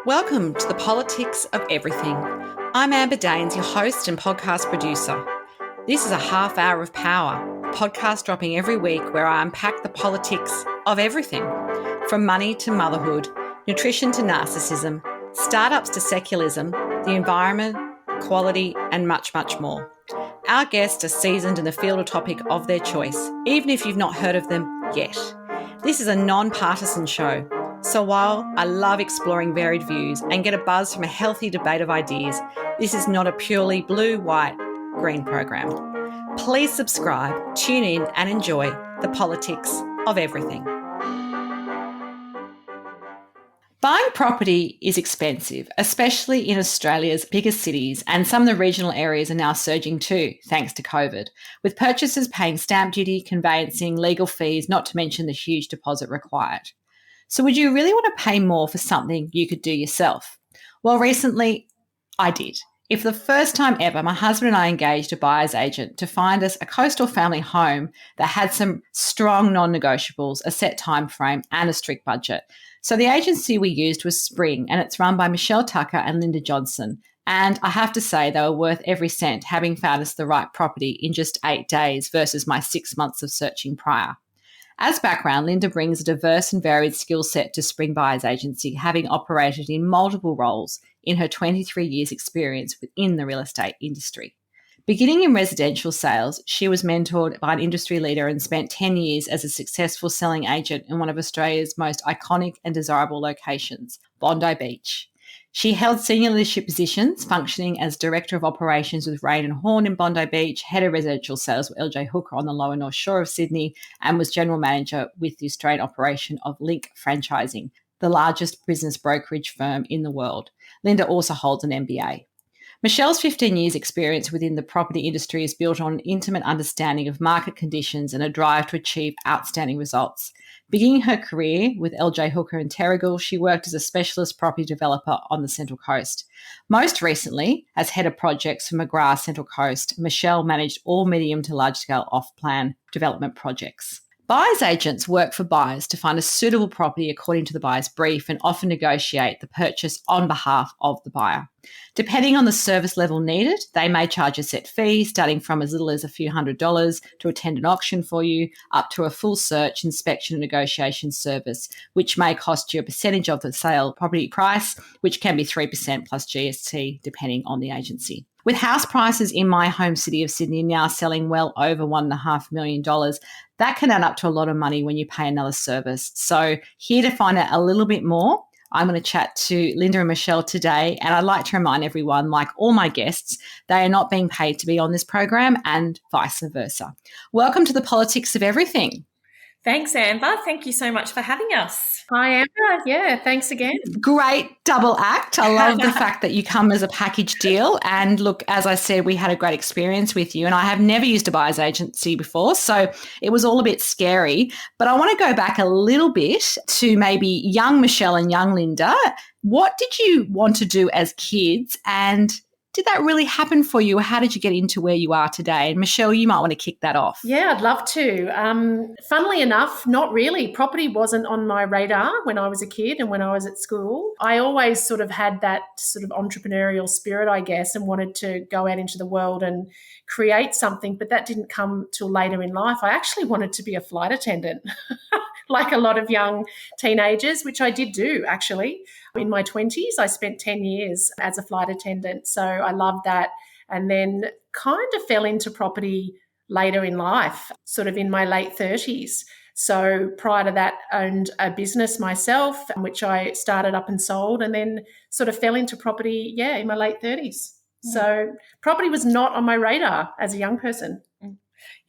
Welcome to the Politics of Everything. I'm Amber Daines, your host and podcast producer. This is a half hour of power, a podcast dropping every week where I unpack the politics of everything, from money to motherhood, nutrition to narcissism, startups to secularism, the environment, quality, and much, much more. Our guests are seasoned in the field or topic of their choice, even if you've not heard of them yet. This is a non-partisan show. So while I love exploring varied views and get a buzz from a healthy debate of ideas, this is not a purely blue, white, green program. Please subscribe, tune in and enjoy the politics of everything. Buying property is expensive, especially in Australia's biggest cities, and some of the regional areas are now surging too, thanks to COVID, with purchasers paying stamp duty, conveyancing, legal fees, not to mention the huge deposit required. So would you really want to pay more for something you could do yourself? Well, recently I did. For the first time ever, my husband and I engaged a buyer's agent to find us a coastal family home that had some strong non-negotiables, a set time frame and a strict budget. So the agency we used was Spring, and it's run by Michelle Tucker and Linda Johnson. And I have to say they were worth every cent, having found us the right property in just 8 days versus my 6 months of searching prior. As background, Linda brings a diverse and varied skill set to Spring Buyers Agency, having operated in multiple roles in her 23 years' experience within the real estate industry. Beginning in residential sales, she was mentored by an industry leader and spent 10 years as a successful selling agent in one of Australia's most iconic and desirable locations, Bondi Beach. She held senior leadership positions, functioning as Director of Operations with Raine Horne in Bondi Beach, Head of Residential Sales with LJ Hooker on the lower North Shore of Sydney, and was General Manager with the Australian operation of Link Franchising, the largest business brokerage firm in the world. Linda also holds an MBA. Michelle's 15 years' experience within the property industry is built on an intimate understanding of market conditions and a drive to achieve outstanding results. Beginning her career with LJ Hooker in Terrigal, she worked as a specialist property developer on the Central Coast. Most recently, as head of projects for McGrath Central Coast, Michelle managed all medium to large-scale off-plan development projects. Buyers agents work for buyers to find a suitable property according to the buyer's brief and often negotiate the purchase on behalf of the buyer. Depending on the service level needed, they may charge a set fee starting from as little as a few $100s to attend an auction for you, up to a full search, inspection and negotiation service, which may cost you a percentage of the sale property price, which can be 3% plus GST depending on the agency. With house prices in my home city of Sydney now selling well over $1.5 million, that can add up to a lot of money when you pay another service. So here to find out a little bit more, I'm going to chat to Linda and Michelle today. And I'd like to remind everyone, like all my guests, they are not being paid to be on this program and vice versa. Welcome to the Politics of Everything. Thanks, Amber. Thank you so much for having us. Hi, Amber. Yeah, thanks again. Great double act. I love the fact that you come as a package deal. And look, as I said, we had a great experience with you. And I have never used a buyer's agency before, so it was all a bit scary. But I want to go back a little bit to maybe young Michelle and young Linda. What did you want to do as kids? And did that really happen for you? How did you get into where you are today? And Michelle, you might want to kick that off. Yeah, I'd love to. Funnily enough, not really. Property wasn't on my radar when I was a kid and when I was at school. I always sort of had that sort of entrepreneurial spirit, I guess, and wanted to go out into the world and create something, but that didn't come till later in life. I actually wanted to be a flight attendant, like a lot of young teenagers, which I did do actually. In my 20s, I spent 10 years as a flight attendant. So I loved that. And then kind of fell into property later in life, sort of in my late 30s. So prior to that, owned a business myself, which I started up and sold, and then sort of fell into property, in my late 30s. So property was not on my radar as a young person.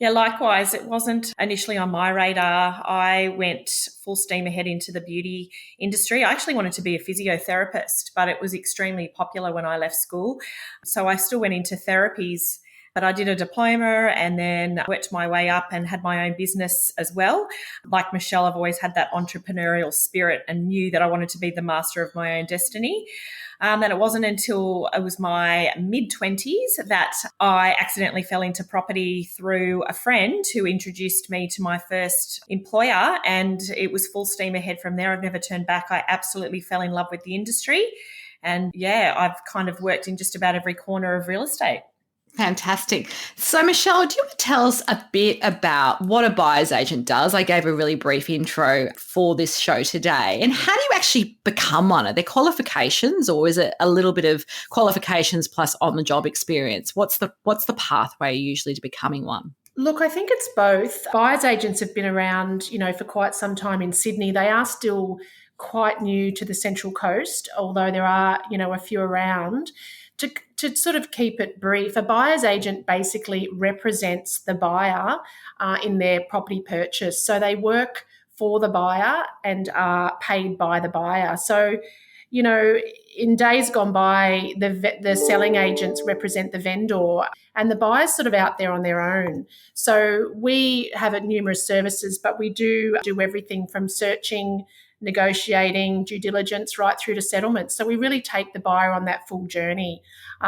Yeah, likewise. It wasn't initially on my radar. I went full steam ahead into the beauty industry. I actually wanted to be a physiotherapist, but it was extremely popular when I left school. So I still went into therapies But I did a diploma and then worked my way up and had my own business as well. Like Michelle, I've always had that entrepreneurial spirit and knew that I wanted to be the master of my own destiny. And it wasn't until it was my mid-20s that I accidentally fell into property through a friend who introduced me to my first employer, and it was full steam ahead from there. I've never turned back. I absolutely fell in love with the industry. And yeah, I've kind of worked in just about every corner of real estate. Fantastic. So, Michelle, do you want to tell us a bit about what a buyer's agent does? I gave a really brief intro for this show today. And how do you actually become one? Are there qualifications, or is it a little bit of qualifications plus on-the-job experience? What's the pathway usually to becoming one? Look, I think it's both. Buyer's agents have been around, for quite some time in Sydney. They are still quite new to the Central Coast, although there are, a few around. To sort of keep it brief, a buyer's agent basically represents the buyer in their property purchase. So they work for the buyer and are paid by the buyer. So, in days gone by, the selling agents represent the vendor and the buyer's sort of out there on their own. So we have numerous services, but we do everything from searching, negotiating, due diligence, right through to settlement. So we really take the buyer on that full journey.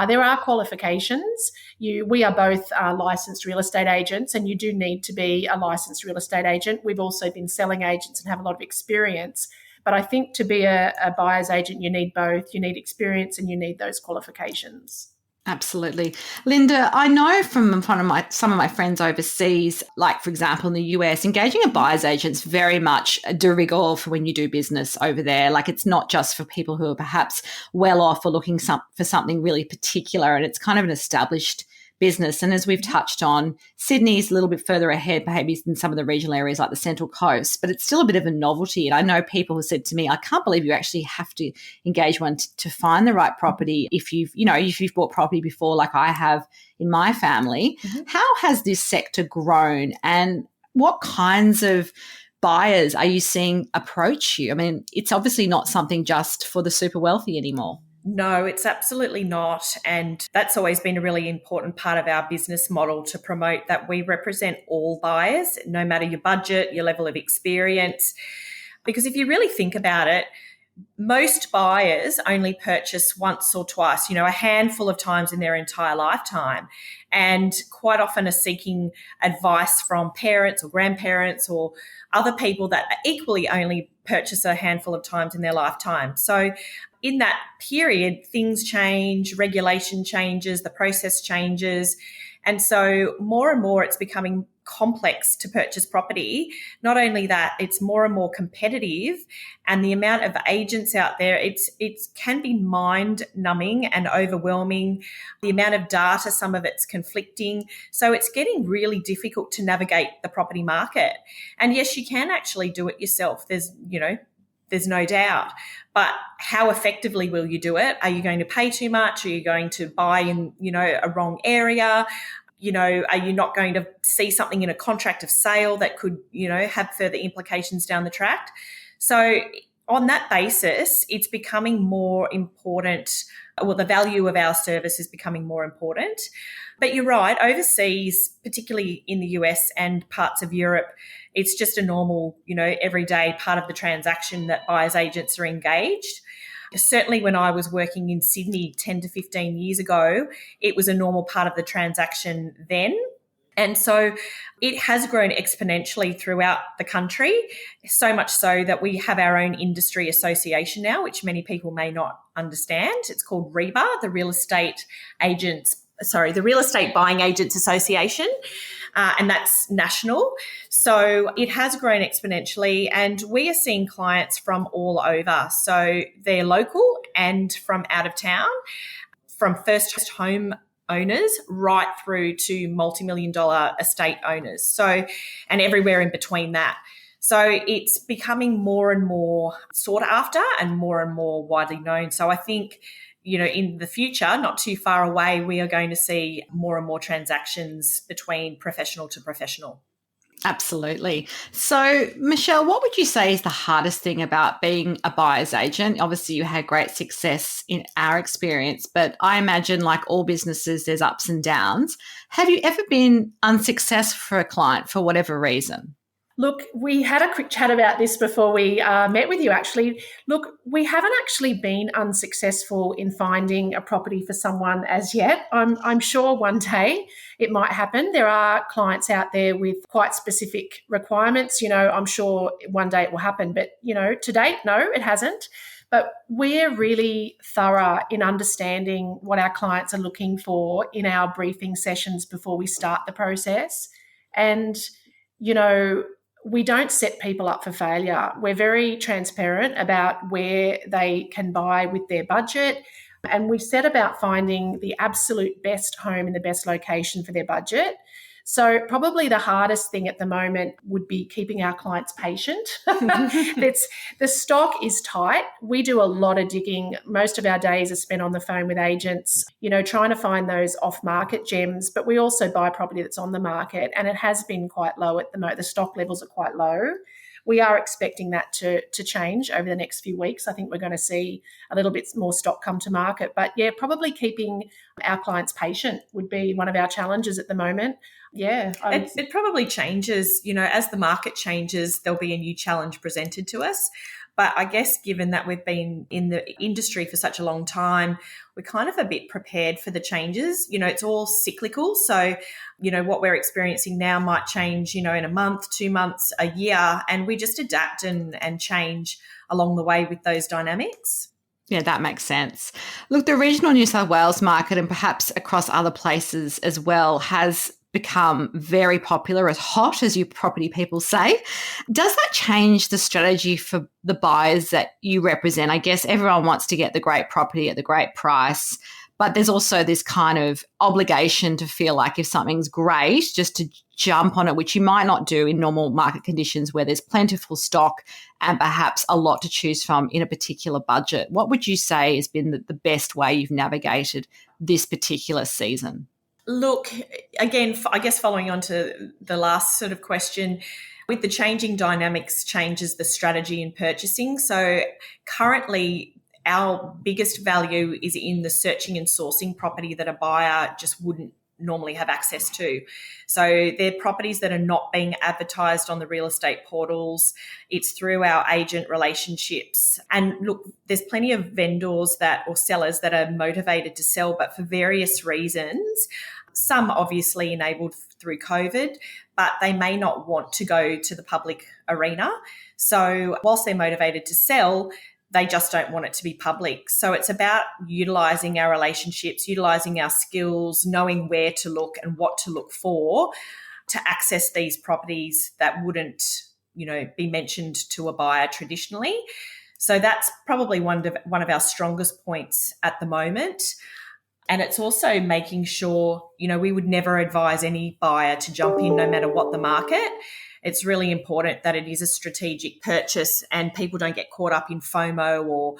There are qualifications. We are both licensed real estate agents, and you do need to be a licensed real estate agent. We've also been selling agents and have a lot of experience. But I think to be a buyer's agent, you need both. You need experience and you need those qualifications. Absolutely. Linda, I know from some of my friends overseas, like, for example, in the US, engaging a buyer's agent is very much de rigueur for when you do business over there. Like, it's not just for people who are perhaps well off or looking for something really particular, and it's kind of an established business. And as we've touched on, Sydney's a little bit further ahead maybe than some of the regional areas like the Central Coast, but it's still a bit of a novelty. And I know people who said to me, I can't believe you actually have to engage one to find the right property if you've bought property before, like I have in my family. Mm-hmm. How has this sector grown, and what kinds of buyers are you seeing approach you? I mean, it's obviously not something just for the super wealthy anymore. No, it's absolutely not. And that's always been a really important part of our business model, to promote that we represent all buyers, no matter your budget, your level of experience. Because if you really think about it, most buyers only purchase once or twice, a handful of times in their entire lifetime, and quite often are seeking advice from parents or grandparents or other people that equally only purchase a handful of times in their lifetime. So in that period, things change, regulation changes, the process changes. And so more and more it's becoming complex to purchase property. Not only that, it's more and more competitive, and the amount of agents out there, it can be mind-numbing and overwhelming. The amount of data, some of it's conflicting. So it's getting really difficult to navigate the property market. And yes, you can actually do it yourself. There's no doubt. But how effectively will you do it? Are you going to pay too much? Are you going to buy in, a wrong area? Are you not going to see something in a contract of sale that could, have further implications down the track? So on that basis, it's becoming more important. Well, the value of our service is becoming more important. But you're right, overseas, particularly in the US and parts of Europe, it's just a normal, everyday part of the transaction that buyer's agents are engaged. Certainly when I was working in Sydney 10 to 15 years ago, it was a normal part of the transaction then. And so it has grown exponentially throughout the country, so much so that we have our own industry association now, which many people may not understand. It's called REBA, the Real Estate Buying Agents Association, and that's national. So it has grown exponentially, and we are seeing clients from all over. So they're local and from out of town, from first home owners right through to multi-million-dollar estate owners. So, and everywhere in between that. So it's becoming more and more sought after and more widely known. So I think, in the future, not too far away, we are going to see more and more transactions between professional to professional. Absolutely. So, Michelle, what would you say is the hardest thing about being a buyer's agent? Obviously, you had great success in our experience, but I imagine, like all businesses, there's ups and downs. Have you ever been unsuccessful for a client for whatever reason? Look, we had a quick chat about this before we met with you, actually. Look, we haven't actually been unsuccessful in finding a property for someone as yet. I'm sure one day it might happen. There are clients out there with quite specific requirements. I'm sure one day it will happen. But, to date, no, it hasn't. But we're really thorough in understanding what our clients are looking for in our briefing sessions before we start the process. And, we don't set people up for failure. We're very transparent about where they can buy with their budget. And we set about finding the absolute best home in the best location for their budget. So probably the hardest thing at the moment would be keeping our clients patient. The stock is tight. We do a lot of digging. Most of our days are spent on the phone with agents, trying to find those off-market gems. But we also buy property that's on the market, and it has been quite low at the moment. The stock levels are quite low. We are expecting that to change over the next few weeks. I think we're going to see a little bit more stock come to market. But yeah, probably keeping our clients patient would be one of our challenges at the moment. Yeah. It probably changes, as the market changes, there'll be a new challenge presented to us. But I guess given that we've been in the industry for such a long time, we're kind of a bit prepared for the changes. It's all cyclical. So, what we're experiencing now might change, in a month, 2 months, a year, and we just adapt and change along the way with those dynamics. Yeah, that makes sense. Look, the regional New South Wales market, and perhaps across other places as well, has become very popular, as hot as you property people say. Does that change the strategy for the buyers that you represent? I guess everyone wants to get the great property at the great price, but there's also this kind of obligation to feel like if something's great, just to jump on it, which you might not do in normal market conditions where there's plentiful stock and perhaps a lot to choose from in a particular budget. What would you say has been the best way you've navigated this particular season? Look, again, I guess following on to the last sort of question, with the changing dynamics changes the strategy in purchasing. So currently our biggest value is in the searching and sourcing property that a buyer just wouldn't normally have access to. So they're properties that are not being advertised on the real estate portals. It's through our agent relationships. And look, there's plenty of vendors or sellers that are motivated to sell, but for various reasons, some obviously enabled through COVID, but they may not want to go to the public arena. So whilst they're motivated to sell, they just don't want it to be public. So it's about utilising our relationships, utilising our skills, knowing where to look and what to look for to access these properties that wouldn't, be mentioned to a buyer traditionally. So that's probably one of our strongest points at the moment. And it's also making sure, we would never advise any buyer to jump in no matter what the market. It's really important that it is a strategic purchase and people don't get caught up in FOMO or,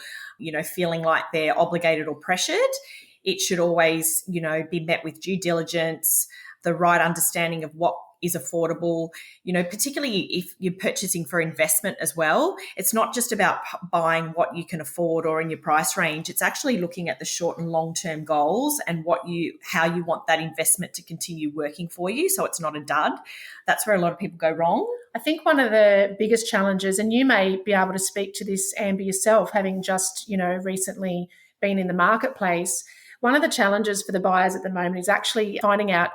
feeling like they're obligated or pressured. It should always, be met with due diligence, the right understanding of what is affordable, particularly if you're purchasing for investment as well. It's not just about buying what you can afford or in your price range. It's actually looking at the short and long-term goals and how you want that investment to continue working for you so it's not a dud. That's where a lot of people go wrong. I think one of the biggest challenges, and you may be able to speak to this, Amber, yourself, having just, recently been in the marketplace, one of the challenges for the buyers at the moment is actually finding out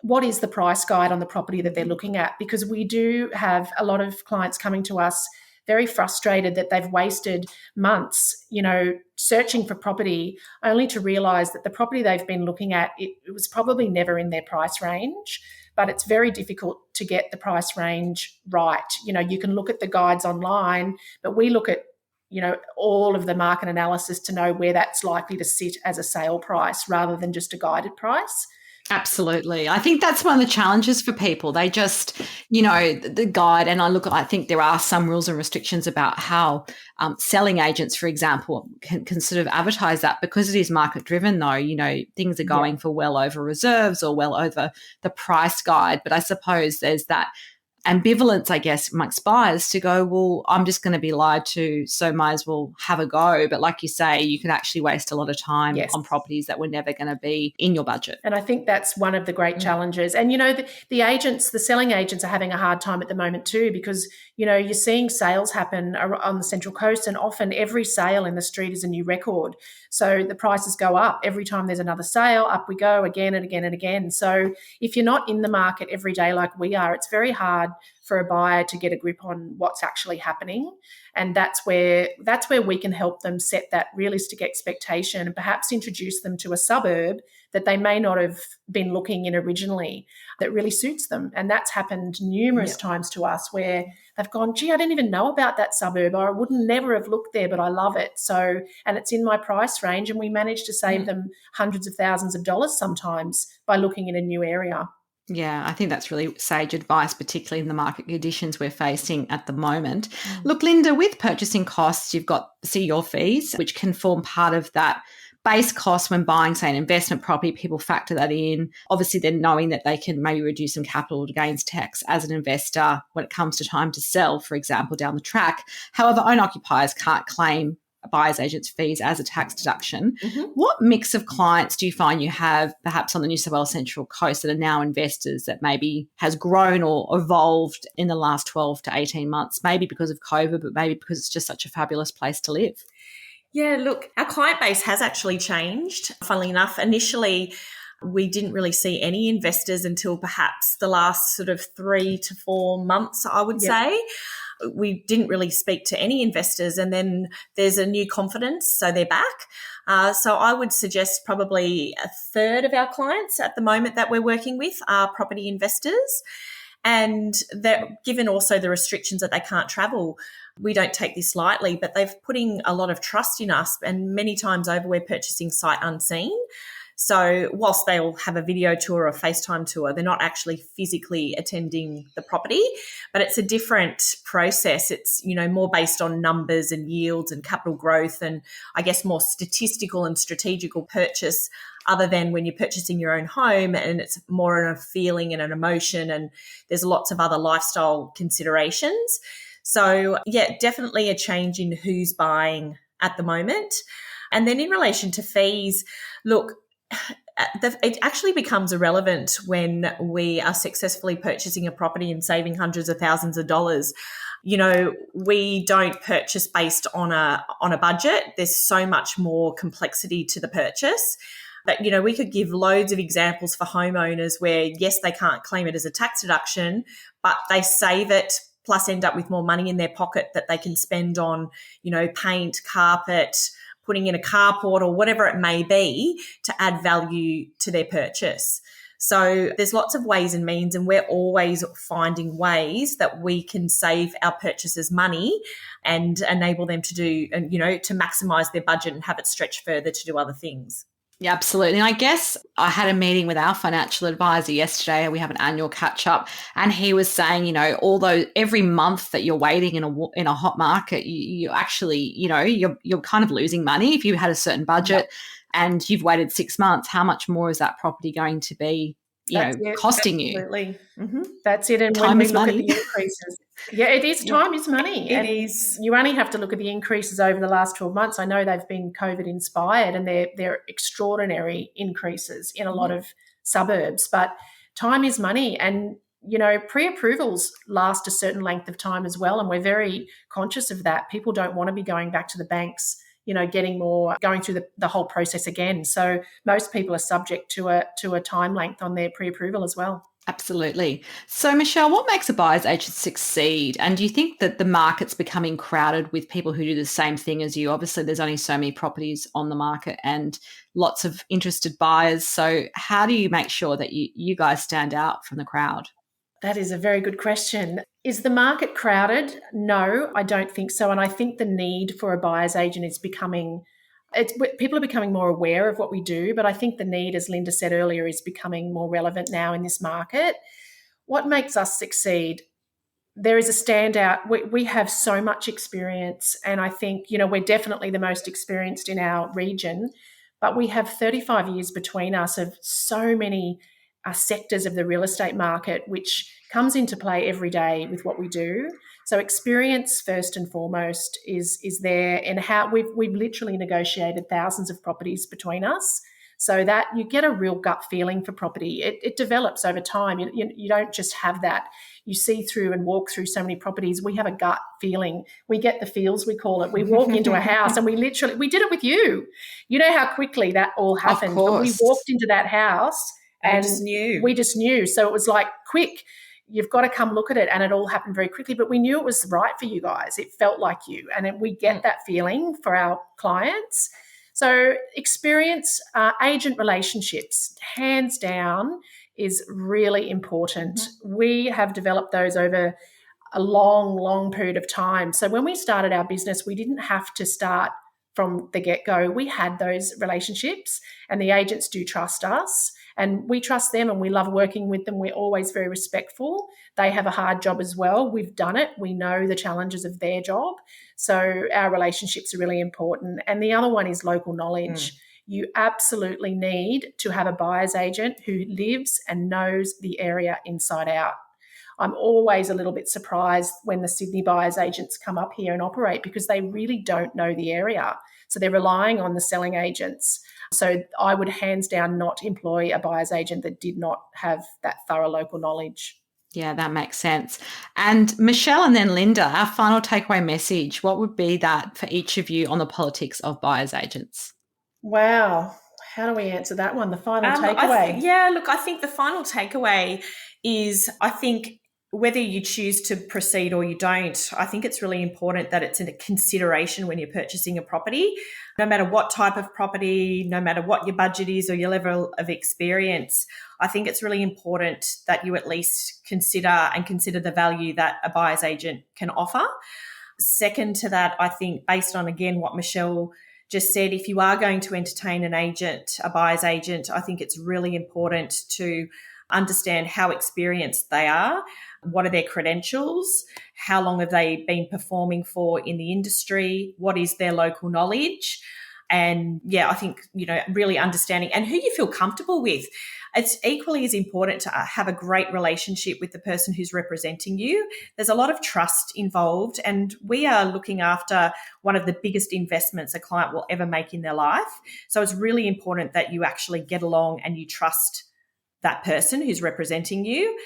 what is the price guide on the property that they're looking at, because we do have a lot of clients coming to us very frustrated that they've wasted months, searching for property only to realise that the property they've been looking at, it was probably never in their price range, but it's very difficult to get the price range right. You can look at the guides online, but we look at all of the market analysis to know where that's likely to sit as a sale price rather than just a guided price. Absolutely. I think that's one of the challenges for people. They just, the guide, and I think there are some rules and restrictions about how selling agents, for example, can sort of advertise that, because it is market driven though, things are going for well over reserves or well over the price guide. But I suppose there's that ambivalence, I guess, amongst buyers to go, well, I'm just going to be lied to, so might as well have a go. But like you say, you can actually waste a lot of time Yes. on properties that were never going to be in your budget. And I think that's one of the great challenges. And, the agents, the selling agents are having a hard time at the moment too, because, you're seeing sales happen on the Central Coast, and often every sale in the street is a new record. So the prices go up every time there's another sale, up we go again and again and again. So if you're not in the market every day like we are, it's very hard for a buyer to get a grip on what's actually happening. And that's where we can help them set that realistic expectation and perhaps introduce them to a suburb that they may not have been looking in originally that really suits them. And that's happened numerous times to us where they've gone, gee, I didn't even know about that suburb, or I wouldn't never have looked there, but I love it. So, and it's in my price range, and we manage to save them hundreds of thousands of dollars sometimes by looking in a new area. Yeah, I think that's really sage advice, particularly in the market conditions we're facing at the moment. Look, Linda, with purchasing costs, you've got your fees, which can form part of that base cost when buying, say, an investment property. People factor that in. Obviously, then knowing that they can maybe reduce some capital gains tax as an investor when it comes to time to sell, for example, down the track. However, owner-occupiers can't claim a buyer's agent's fees as a tax deduction. What mix of clients do you find you have perhaps on the New South Wales Central Coast that are now investors that maybe has grown or evolved in the last 12 to 18 months, maybe because of COVID, but maybe because it's just such a fabulous place to live? Yeah, look, our client base has actually changed. Funnily enough, initially, we didn't really see any investors until perhaps the last sort of 3 to 4 months, I would say. We didn't really speak to any investors, and then there's a new confidence, so they're back. So I would suggest probably a third of our clients at the moment that we're working with are property investors. And that, given also the restrictions that they can't travel, we don't take this lightly, but they're putting a lot of trust in us, and many times over we're purchasing sight unseen. So whilst they'll have a video tour or a FaceTime tour, they're not actually physically attending the property, but it's a different process. It's, more based on numbers and yields and capital growth, and I guess more statistical and strategical purchase, other than when you're purchasing your own home, and it's more of a feeling and an emotion, and there's lots of other lifestyle considerations. So yeah, definitely a change in who's buying at the moment. And then in relation to fees, look, it actually becomes irrelevant when we are successfully purchasing a property and saving hundreds of thousands of dollars. We don't purchase based on a budget. There's so much more complexity to the purchase. But, we could give loads of examples for homeowners where, yes, they can't claim it as a tax deduction, but they save it plus end up with more money in their pocket that they can spend on, paint, carpet, putting in a carport or whatever it may be to add value to their purchase. So there's lots of ways and means, and we're always finding ways that we can save our purchasers money and enable them to do, and to maximise their budget and have it stretch further to do other things. Yeah, absolutely. And I guess I had a meeting with our financial advisor yesterday. We have an annual catch up, and he was saying, although every month that you're waiting in a hot market, you actually, you're kind of losing money if you had a certain budget and you've waited 6 months. How much more is that property going to be, costing you? Absolutely. That's it. And time when we is look money. at the increases, it is. Time is money. It is. You only have to look at the increases over the last 12 months. I know they've been COVID inspired, and they're extraordinary increases in a lot of suburbs. But time is money, and pre-approvals last a certain length of time as well, and we're very conscious of that. People don't want to be going back to the banks, getting more, going through the whole process again. So most people are subject to a time length on their pre-approval as well. Absolutely. So, Michelle, what makes a buyer's agent succeed? And do you think that the market's becoming crowded with people who do the same thing as you? Obviously, there's only so many properties on the market and lots of interested buyers. So how do you make sure that you guys stand out from the crowd? That is a very good question. Is the market crowded? No, I don't think so. And I think the need for a buyer's agent is people are becoming more aware of what we do, but I think the need, as Linda said earlier, is becoming more relevant now in this market. What makes us succeed? There is a standout. We have so much experience, and I think, we're definitely the most experienced in our region, but we have 35 years between us of so many sectors of the real estate market, which comes into play every day with what we do. So experience first and foremost is there, and how we've literally negotiated thousands of properties between us, so that you get a real gut feeling for property. It develops over time. You don't just have that. You see through and walk through so many properties. We have a gut feeling. We get the feels, we call it. We walk into a house and we did it with you. You know how quickly that all happened. Of course. But we walked into that house and we just knew. So it was like, quick, you've got to come look at it. And it all happened very quickly. But we knew it was right for you guys. It felt like you. And we get that feeling for our clients. So experience, agent relationships, hands down, is really important. We have developed those over a long, long period of time. So when we started our business, we didn't have to start from the get-go. We had those relationships, and the agents do trust us, and we trust them, and we love working with them. We're always very respectful. They have a hard job as well. We've done it. We know the challenges of their job. So our relationships are really important. And the other one is local knowledge. You absolutely need to have a buyer's agent who lives and knows the area inside out. I'm always a little bit surprised when the Sydney buyer's agents come up here and operate, because they really don't know the area. So they're relying on the selling agents. So I would hands down not employ a buyer's agent that did not have that thorough local knowledge. Yeah, that makes sense. And Michelle and then Linda, our final takeaway message, what would be that for each of you on the politics of buyer's agents? Wow. How do we answer that one? The final takeaway? I think the final takeaway is, I think whether you choose to proceed or you don't, I think it's really important that it's a consideration when you're purchasing a property. No matter what type of property, no matter what your budget is or your level of experience, I think it's really important that you at least consider the value that a buyer's agent can offer. Second to that, I think based on, again, what Michelle just said, if you are going to entertain a buyer's agent, I think it's really important to understand how experienced they are, what are their credentials, how long have they been performing for in the industry, what is their local knowledge, and I think, really understanding, and who you feel comfortable with. It's equally as important to have a great relationship with the person who's representing you. There's a lot of trust involved, and we are looking after one of the biggest investments a client will ever make in their life. So it's really important that you actually get along and you trust that person who's representing you.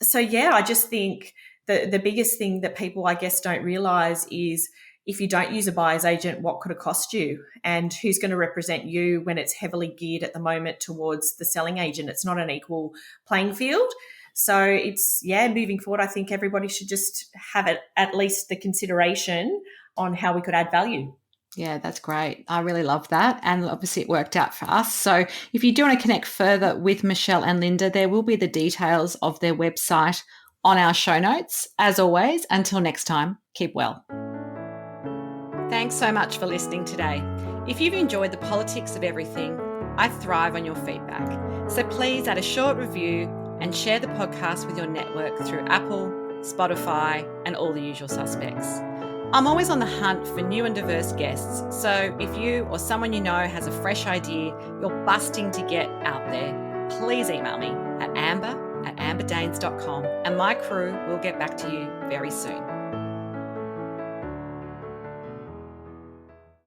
So I just think the biggest thing that people, I guess, don't realise is, if you don't use a buyer's agent, what could it cost you? And who's going to represent you when it's heavily geared at the moment towards the selling agent? It's not an equal playing field. So it's, moving forward, I think everybody should just have at least the consideration on how we could add value. Yeah, that's great. I really love that. And obviously it worked out for us. So if you do want to connect further with Michelle and Linda, there will be the details of their website on our show notes. As always, until next time, keep well. Thanks so much for listening today. If you've enjoyed the politics of everything, I thrive on your feedback. So please add a short review and share the podcast with your network through Apple, Spotify, and all the usual suspects. I'm always on the hunt for new and diverse guests, so if you or someone you know has a fresh idea you're busting to get out there, please email me at amber@amberdanes.com and my crew will get back to you very soon.